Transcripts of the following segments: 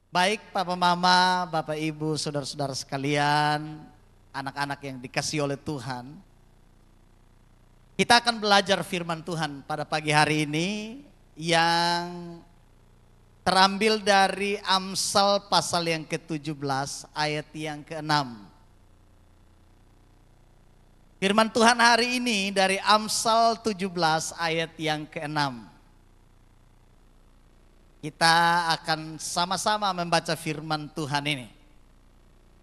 Baik Papa Mama, Bapak Ibu, Saudara-saudara sekalian, anak-anak yang dikasihi oleh Tuhan. Kita akan belajar firman Tuhan pada pagi hari ini yang terambil dari Amsal pasal yang ke-17 ayat yang ke-6. Firman Tuhan hari ini dari Amsal 17 ayat yang ke-6. Kita akan sama-sama membaca firman Tuhan ini.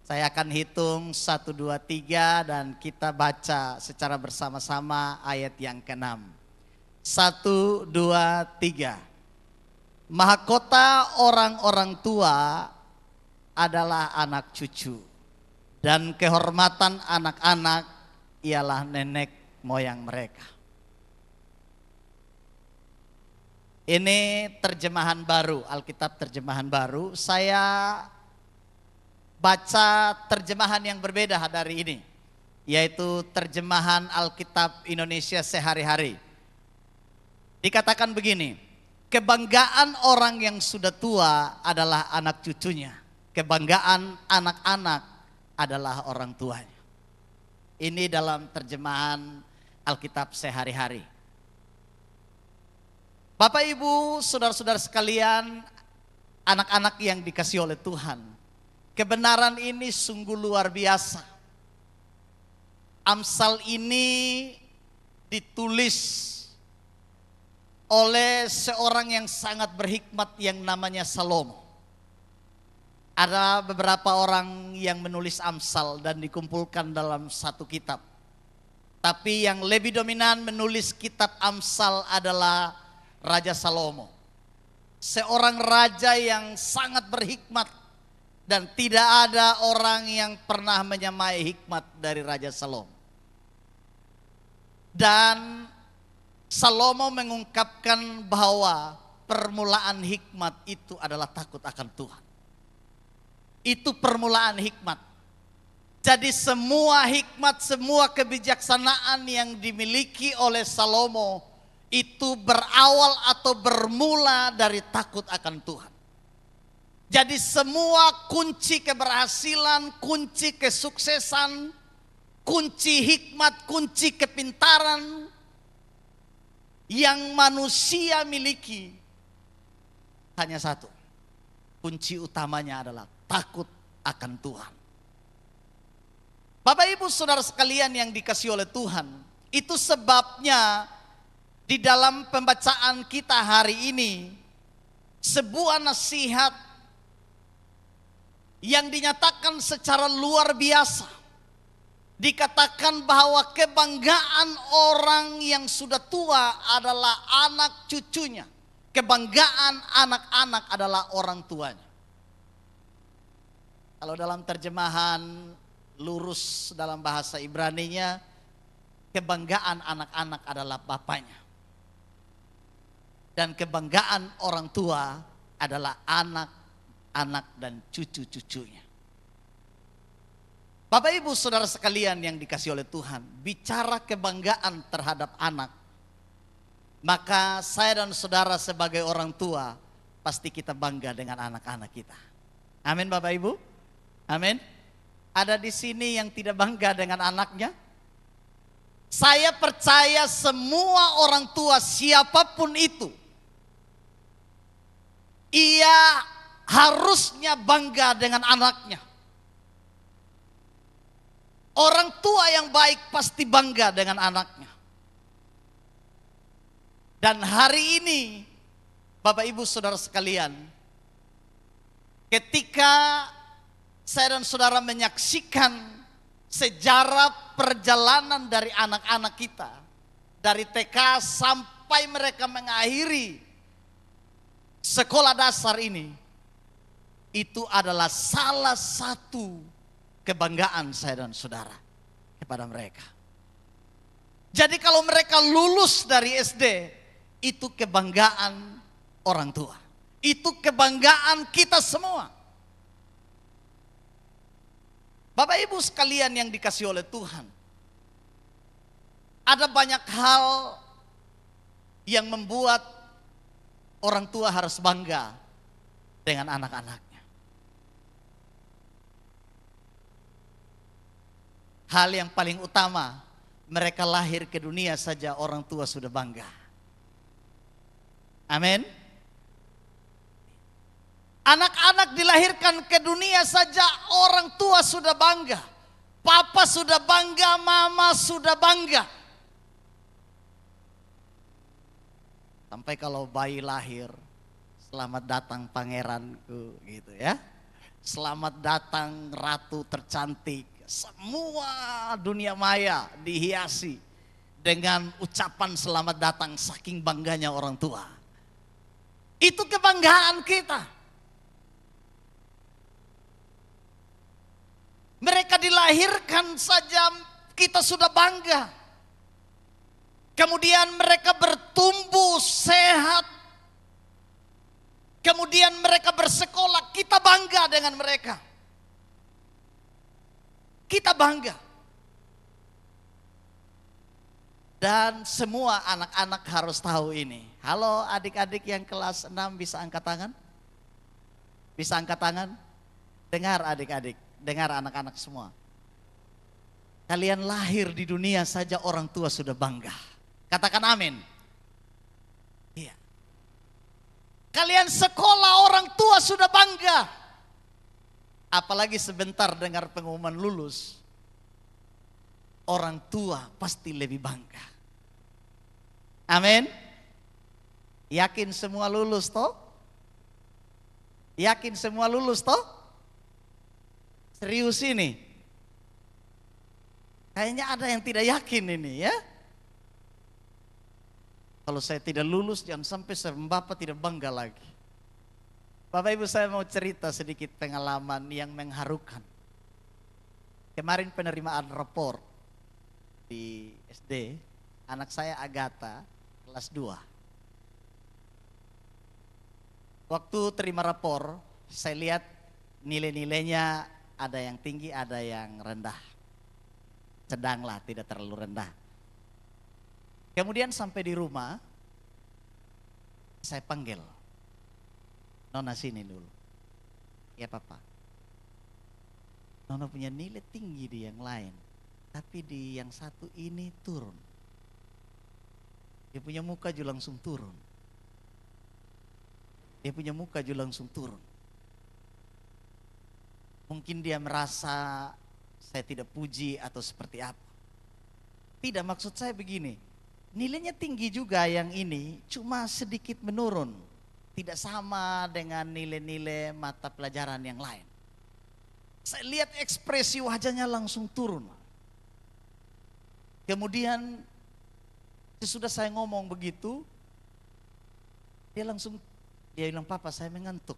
Saya akan hitung 1, 2, 3 dan kita baca secara bersama-sama ayat yang ke-6. 1, 2, 3. Mahkota orang-orang tua adalah anak cucu, dan kehormatan anak-anak ialah nenek moyang mereka. Ini terjemahan baru, Alkitab terjemahan baru. Saya baca terjemahan yang berbeda dari ini, yaitu terjemahan Alkitab Indonesia sehari-hari. Dikatakan begini, kebanggaan orang yang sudah tua adalah anak cucunya. Kebanggaan anak-anak adalah orang tuanya. Ini dalam terjemahan Alkitab sehari-hari. Bapak Ibu, saudara-saudara sekalian, anak-anak yang dikasihi oleh Tuhan, kebenaran ini sungguh luar biasa. Amsal ini ditulis oleh seorang yang sangat berhikmat yang namanya Salomo. Ada beberapa orang yang menulis Amsal dan dikumpulkan dalam satu kitab. Tapi yang lebih dominan menulis kitab Amsal adalah Raja Salomo, seorang raja yang sangat berhikmat dan tidak ada orang yang pernah menyamai hikmat dari Raja Salomo. Dan Salomo mengungkapkan bahwa permulaan hikmat itu adalah takut akan Tuhan. Itu permulaan hikmat. Jadi semua hikmat, semua kebijaksanaan yang dimiliki oleh Salomo itu berawal atau bermula dari takut akan Tuhan. Jadi semua kunci keberhasilan, kunci kesuksesan, kunci hikmat, kunci kepintaran yang manusia miliki hanya satu. Kunci utamanya adalah takut akan Tuhan. Bapak Ibu Saudara sekalian yang dikasihi oleh Tuhan, itu sebabnya di dalam pembacaan kita hari ini, sebuah nasihat yang dinyatakan secara luar biasa. Dikatakan bahwa kebanggaan orang yang sudah tua adalah anak cucunya. Kebanggaan anak-anak adalah orang tuanya. Kalau dalam terjemahan lurus dalam bahasa Ibraninya, kebanggaan anak-anak adalah bapaknya. Dan kebanggaan orang tua adalah anak-anak dan cucu-cucunya. Bapak Ibu Saudara sekalian yang dikasihi oleh Tuhan, bicara kebanggaan terhadap anak, maka saya dan saudara sebagai orang tua pasti kita bangga dengan anak-anak kita. Amin Bapak Ibu? Amin. Ada di sini yang tidak bangga dengan anaknya? Saya percaya semua orang tua siapapun itu, ia harusnya bangga dengan anaknya. Orang tua yang baik pasti bangga dengan anaknya. Dan hari ini, Bapak Ibu Saudara sekalian, ketika saya dan saudara menyaksikan sejarah perjalanan dari anak-anak kita, dari TK sampai mereka mengakhiri sekolah dasar ini, itu adalah salah satu kebanggaan saya dan saudara kepada mereka. Jadi kalau mereka lulus dari SD, itu kebanggaan orang tua. Itu kebanggaan kita semua. Bapak Ibu sekalian yang dikasihi oleh Tuhan, ada banyak hal yang membuat orang tua harus bangga dengan anak-anaknya. Hal yang paling utama, mereka lahir ke dunia saja orang tua sudah bangga. Amin. Anak-anak dilahirkan ke dunia saja orang tua sudah bangga. Papa sudah bangga, mama sudah bangga. Sampai kalau bayi lahir, selamat datang pangeranku gitu ya. Selamat datang ratu tercantik. Semua dunia maya dihiasi dengan ucapan selamat datang saking bangganya orang tua. Itu kebanggaan kita. Mereka dilahirkan saja kita sudah bangga. Kemudian mereka bertumbuh sehat. Kemudian mereka bersekolah, kita bangga dengan mereka. Kita bangga. Dan semua anak-anak harus tahu ini. Halo adik-adik yang kelas 6 bisa angkat tangan? Bisa angkat tangan? Dengar adik-adik, dengar anak-anak semua. Kalian lahir di dunia saja orang tua sudah bangga. Katakan amin. Iya. Kalian sekolah orang tua sudah bangga. Apalagi sebentar dengar pengumuman lulus. Orang tua pasti lebih bangga. Amin. Yakin semua lulus toh? Yakin semua lulus toh? Serius ini? Kayaknya ada yang tidak yakin ini ya. Kalau saya tidak lulus jangan sampai Bapak tidak bangga lagi. Bapak Ibu saya mau cerita sedikit pengalaman yang mengharukan. Kemarin penerimaan rapor di SD, anak saya Agatha kelas 2. Waktu terima rapor, saya lihat nilai-nilainya ada yang tinggi, ada yang rendah. Sedanglah, tidak terlalu rendah. Kemudian sampai di rumah, saya panggil. Nona sini dulu. Ya Papa. Nona punya nilai tinggi di yang lain. Tapi di yang satu ini turun. Dia punya muka juga langsung turun. Dia punya muka juga langsung turun. Mungkin dia merasa saya tidak puji atau seperti apa. Tidak, maksud saya begini. Nilainya tinggi juga yang ini, cuma sedikit menurun. Tidak sama dengan nilai-nilai mata pelajaran yang lain. Saya lihat ekspresi wajahnya langsung turun. Kemudian sesudah saya ngomong begitu, dia bilang, Papa saya mengantuk.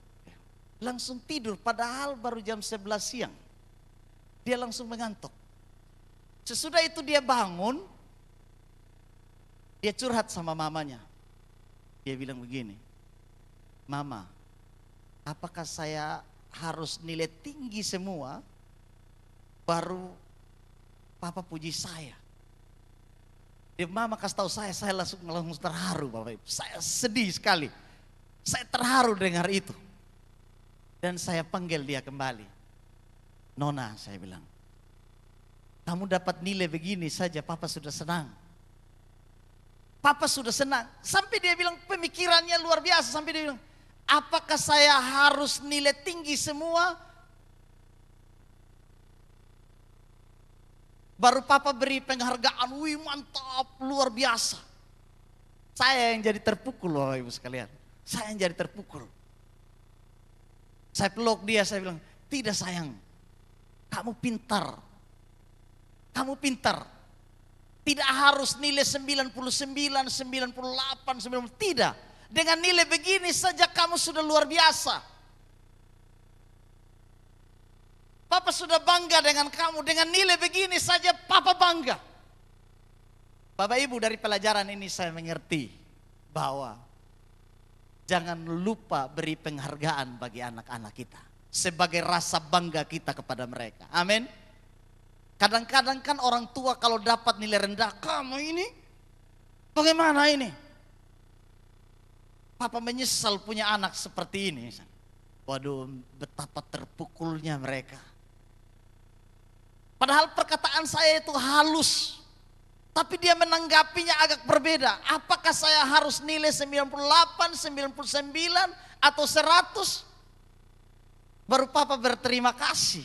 Langsung tidur, padahal baru jam 11 siang. Dia langsung mengantuk. Sesudah itu dia bangun, dia curhat sama mamanya. Dia bilang begini, Mama, apakah saya harus nilai tinggi semua baru Papa puji saya? Dia Mama kasih tahu saya langsung terharu Bapak Ibu. Saya sedih sekali. Saya terharu dengar itu. Dan saya panggil dia kembali. Nona, saya bilang, kamu dapat nilai begini saja Papa sudah senang. Papa sudah senang. Sampai dia bilang pemikirannya luar biasa. Sampai dia bilang, apakah saya harus nilai tinggi semua? Baru Papa beri penghargaan, wih mantap, luar biasa. Saya yang jadi terpukul Bapak Ibu sekalian. Saya yang jadi terpukul. Saya peluk dia, saya bilang, tidak sayang, kamu pintar. Kamu pintar. Tidak harus nilai 99, 98, 90, tidak. Dengan nilai begini saja kamu sudah luar biasa. Papa sudah bangga dengan kamu. Dengan nilai begini saja Papa bangga. Bapak Ibu, dari pelajaran ini saya mengerti bahwa jangan lupa beri penghargaan bagi anak-anak kita. Sebagai rasa bangga kita kepada mereka. Amin. Kadang-kadang kan orang tua kalau dapat nilai rendah, kamu ini bagaimana ini? Papa menyesal punya anak seperti ini. Waduh, betapa terpukulnya mereka. Padahal perkataan saya itu halus. Tapi dia menanggapinya agak berbeda. Apakah saya harus nilai 98, 99 atau 100? Baru papa berterima kasih.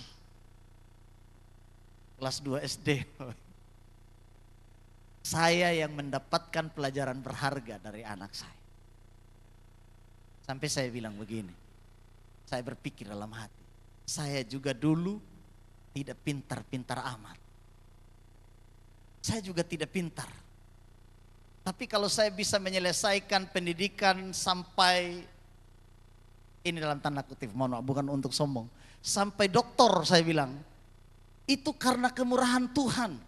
Kelas 2 SD. Saya yang mendapatkan pelajaran berharga dari anak saya. Sampai saya bilang begini. Saya berpikir dalam hati. Saya juga dulu tidak pintar-pintar amat. Saya juga tidak pintar. Tapi kalau saya bisa menyelesaikan pendidikan sampai, ini dalam tanda kutip, mohon maaf, bukan untuk sombong, sampai doktor, saya bilang, itu karena kemurahan Tuhan.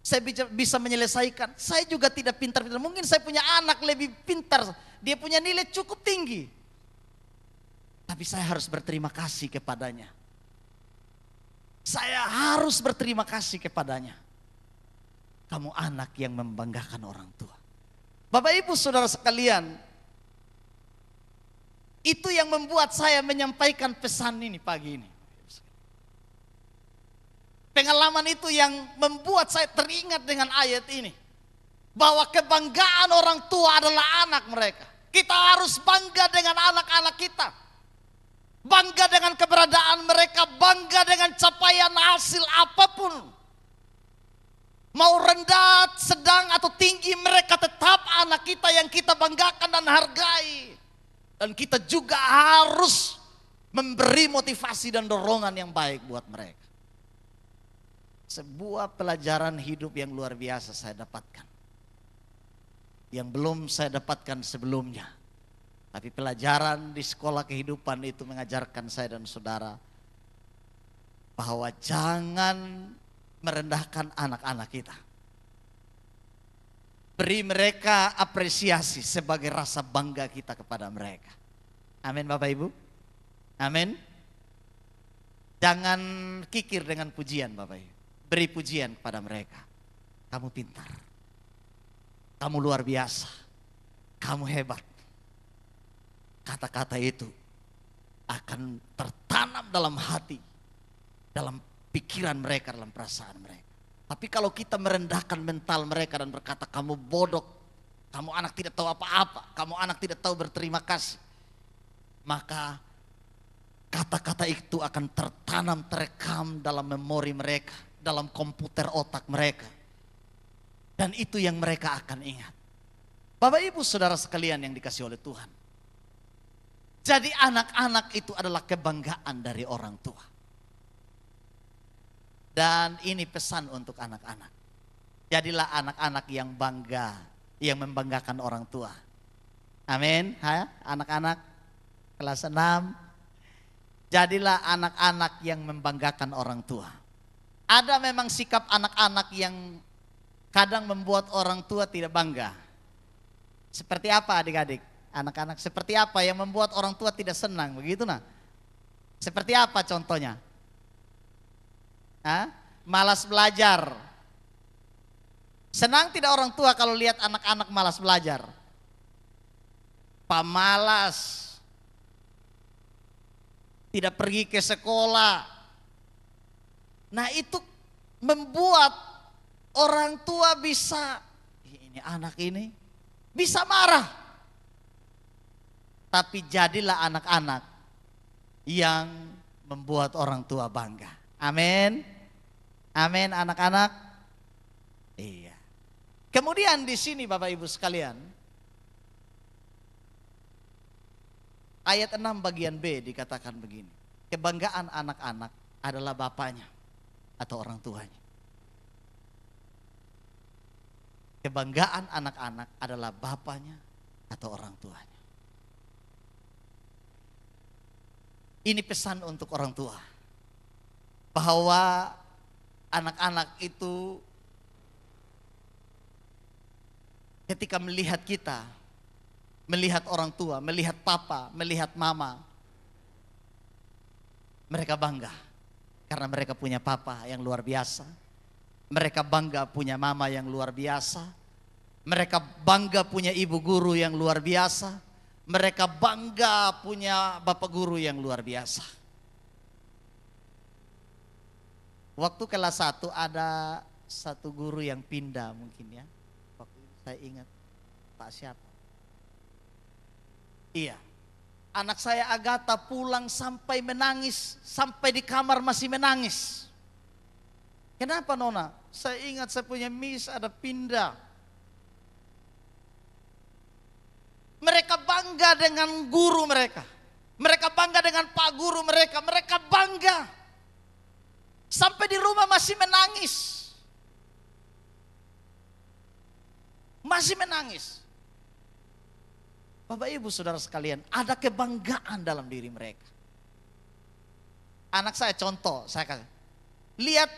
Saya bisa menyelesaikan. Saya juga tidak pintar-pintar. Mungkin saya punya anak lebih pintar, dia punya nilai cukup tinggi. Tapi saya harus berterima kasih kepadanya. Saya harus berterima kasih kepadanya. Kamu anak yang membanggakan orang tua. Bapak Ibu Saudara sekalian, itu yang membuat saya menyampaikan pesan ini pagi ini. Pengalaman itu yang membuat saya teringat dengan ayat ini. Bahwa kebanggaan orang tua adalah anak mereka. Kita harus bangga dengan anak-anak kita. Bangga dengan keberadaan mereka, bangga dengan capaian hasil apapun. Mau rendah, sedang atau tinggi, mereka tetap anak kita yang kita banggakan dan hargai. Dan kita juga harus memberi motivasi dan dorongan yang baik buat mereka. Sebuah pelajaran hidup yang luar biasa saya dapatkan. Yang belum saya dapatkan sebelumnya. Tapi pelajaran di sekolah kehidupan itu mengajarkan saya dan saudara bahwa jangan merendahkan anak-anak kita. Beri mereka apresiasi sebagai rasa bangga kita kepada mereka. Amin Bapak Ibu. Amin. Jangan kikir dengan pujian Bapak Ibu. Beri pujian kepada mereka. Kamu pintar. Kamu luar biasa. Kamu hebat. Kata-kata itu akan tertanam dalam hati, dalam pikiran mereka, dalam perasaan mereka. Tapi kalau kita merendahkan mental mereka dan berkata kamu bodoh, kamu anak tidak tahu apa-apa, kamu anak tidak tahu berterima kasih, maka kata-kata itu akan tertanam, terekam dalam memori mereka, dalam komputer otak mereka. Dan itu yang mereka akan ingat. Bapak Ibu Saudara sekalian yang dikasihi oleh Tuhan. Jadi anak-anak itu adalah kebanggaan dari orang tua. Dan ini pesan untuk anak-anak. Jadilah anak-anak yang bangga, yang membanggakan orang tua. Amin. Anak-anak kelas 6. Jadilah anak-anak yang membanggakan orang tua. Ada memang sikap anak-anak yang kadang membuat orang tua tidak bangga. Seperti apa adik-adik? Anak-anak seperti apa yang membuat orang tua tidak senang? Begitu nah. Seperti apa contohnya? Malas belajar. Senang tidak orang tua kalau lihat anak-anak malas belajar? Pemalas. Tidak pergi ke sekolah. Nah itu membuat orang tua bisa, ini anak ini bisa marah. Tapi jadilah anak-anak yang membuat orang tua bangga. Amin. Amin anak-anak. Iya. Kemudian di sini Bapak Ibu sekalian, ayat 6 bagian B dikatakan begini. Kebanggaan anak-anak adalah bapaknya atau orang tuanya. Kebanggaan anak-anak adalah bapaknya atau orang tuanya. Ini pesan untuk orang tua. Bahwa anak-anak itu ketika melihat kita, melihat orang tua, melihat papa, melihat mama, mereka bangga. Karena mereka punya papa yang luar biasa. Mereka bangga punya mama yang luar biasa. Mereka bangga punya ibu guru yang luar biasa. Mereka bangga punya bapak guru yang luar biasa. Waktu kelas 1 ada satu guru yang pindah mungkin ya. Waktu itu saya ingat Pak siapa? Iya. Anak saya Agatha pulang sampai menangis, sampai di kamar masih menangis. Kenapa Nona? Saya ingat saya punya miss ada pindah. Mereka bangga dengan guru mereka. Mereka bangga dengan pak guru mereka. Mereka bangga. Sampai di rumah masih menangis. Masih menangis. Bapak ibu saudara sekalian, ada kebanggaan dalam diri mereka. Anak saya contoh, saya kata, lihat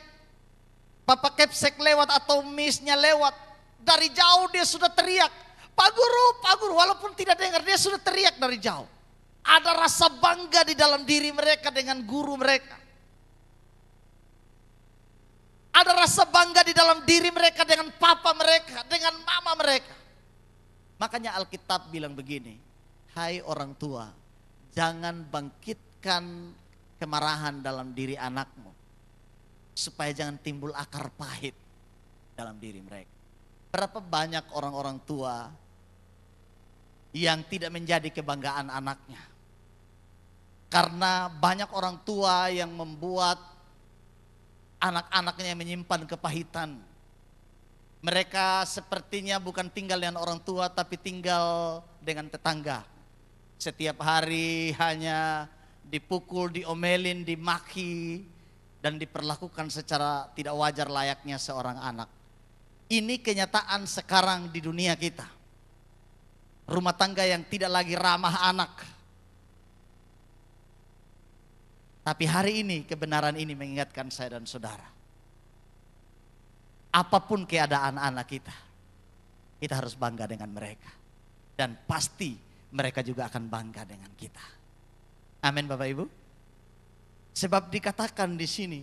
Bapak Kepsek lewat atau misnya lewat. Dari jauh dia sudah teriak, Pak Guru, walaupun tidak dengar dia sudah teriak dari jauh. Ada rasa bangga di dalam diri mereka dengan guru mereka. Ada rasa bangga di dalam diri mereka dengan papa mereka, dengan mama mereka. Makanya Alkitab bilang begini, hai orang tua, jangan bangkitkan kemarahan dalam diri anakmu, supaya jangan timbul akar pahit dalam diri mereka. Berapa banyak orang-orang tua yang tidak menjadi kebanggaan anaknya. Karena banyak orang tua yang membuat anak-anaknya menyimpan kepahitan. Mereka sepertinya bukan tinggal dengan orang tua tapi tinggal dengan tetangga. Setiap hari hanya dipukul, diomelin, dimaki, dan diperlakukan secara tidak wajar layaknya seorang anak. Ini kenyataan sekarang di dunia kita. Rumah tangga yang tidak lagi ramah anak. Tapi hari ini kebenaran ini mengingatkan saya dan saudara. Apapun keadaan anak kita harus bangga dengan mereka. Dan pasti mereka juga akan bangga dengan kita. Amin Bapak Ibu. Sebab dikatakan di sini,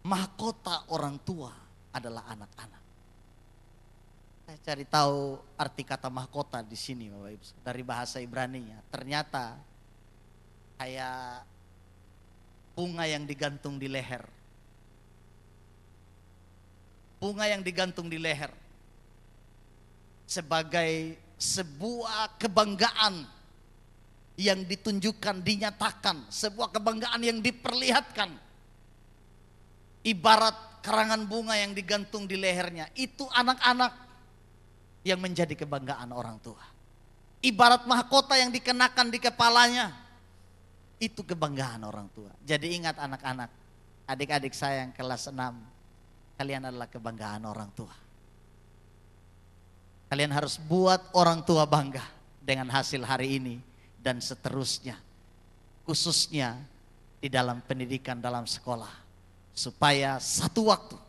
mahkota orang tua adalah anak-anak. Saya cari tahu arti kata mahkota di sini Bapak Ibu. Dari bahasa Ibraninya, ternyata kayak bunga yang digantung di leher. Bunga yang digantung di leher sebagai sebuah kebanggaan yang ditunjukkan, dinyatakan, sebuah kebanggaan yang diperlihatkan. Ibarat karangan bunga yang digantung di lehernya, itu anak-anak yang menjadi kebanggaan orang tua. Ibarat mahkota yang dikenakan di kepalanya, itu kebanggaan orang tua. Jadi ingat anak-anak, adik-adik saya yang kelas 6, kalian adalah kebanggaan orang tua. Kalian harus buat orang tua bangga dengan hasil hari ini dan seterusnya. Khususnya di dalam pendidikan dalam sekolah. Supaya satu waktu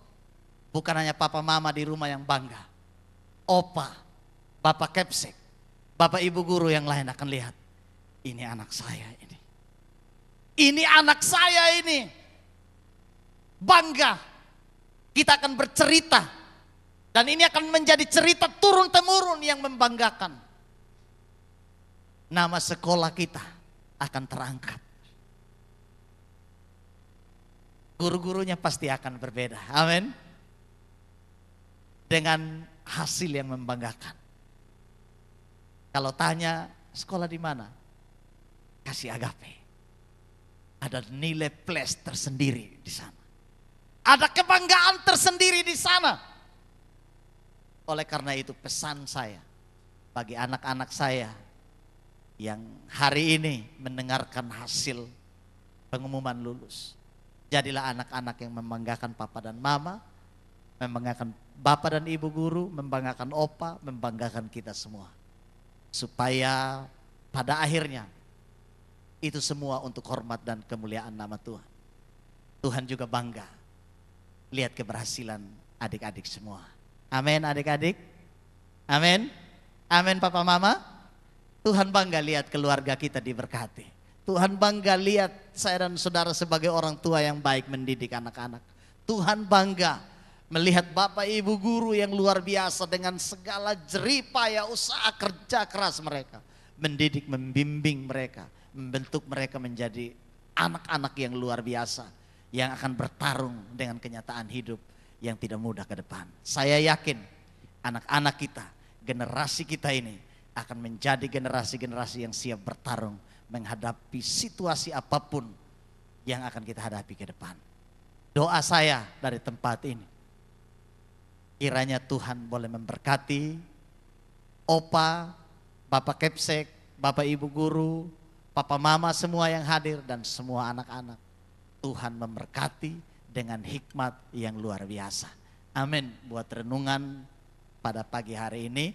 bukan hanya papa mama di rumah yang bangga. Opa, bapak Kepsek, bapak ibu guru yang lain akan lihat. Ini anak saya ini. Ini anak saya ini. Bangga. Kita akan bercerita. Dan ini akan menjadi cerita turun-temurun yang membanggakan. Nama sekolah kita akan terangkat. Guru-gurunya pasti akan berbeda. Amin. Dengan hasil yang membanggakan. Kalau tanya sekolah di mana? Kasih Agape. Ada nilai plus tersendiri di sana. Ada kebanggaan tersendiri di sana. Oleh karena itu pesan saya bagi anak-anak saya yang hari ini mendengarkan hasil pengumuman lulus. Jadilah anak-anak yang membanggakan papa dan mama, membanggakan bapak dan ibu guru, membanggakan opa, membanggakan kita semua. Supaya pada akhirnya itu semua untuk hormat dan kemuliaan nama Tuhan. Tuhan juga bangga lihat keberhasilan adik-adik semua. Amin adik-adik. Amin. Amin papa mama. Tuhan bangga lihat keluarga kita diberkati. Tuhan bangga lihat saya dan saudara sebagai orang tua yang baik mendidik anak-anak. Tuhan bangga melihat bapak ibu guru yang luar biasa dengan segala jerih payah usaha kerja keras mereka. Mendidik, membimbing mereka, membentuk mereka menjadi anak-anak yang luar biasa. yang akan bertarung dengan kenyataan hidup yang tidak mudah ke depan. Saya yakin anak-anak kita, generasi kita ini akan menjadi generasi-generasi yang siap bertarung menghadapi situasi apapun yang akan kita hadapi ke depan. Doa saya dari tempat ini, kiranya Tuhan boleh memberkati Opa, Bapak Kepsek, Bapak Ibu Guru, Papa Mama semua yang hadir dan semua anak-anak. Tuhan memberkati dengan hikmat yang luar biasa. Amin. Buat renungan pada pagi hari ini.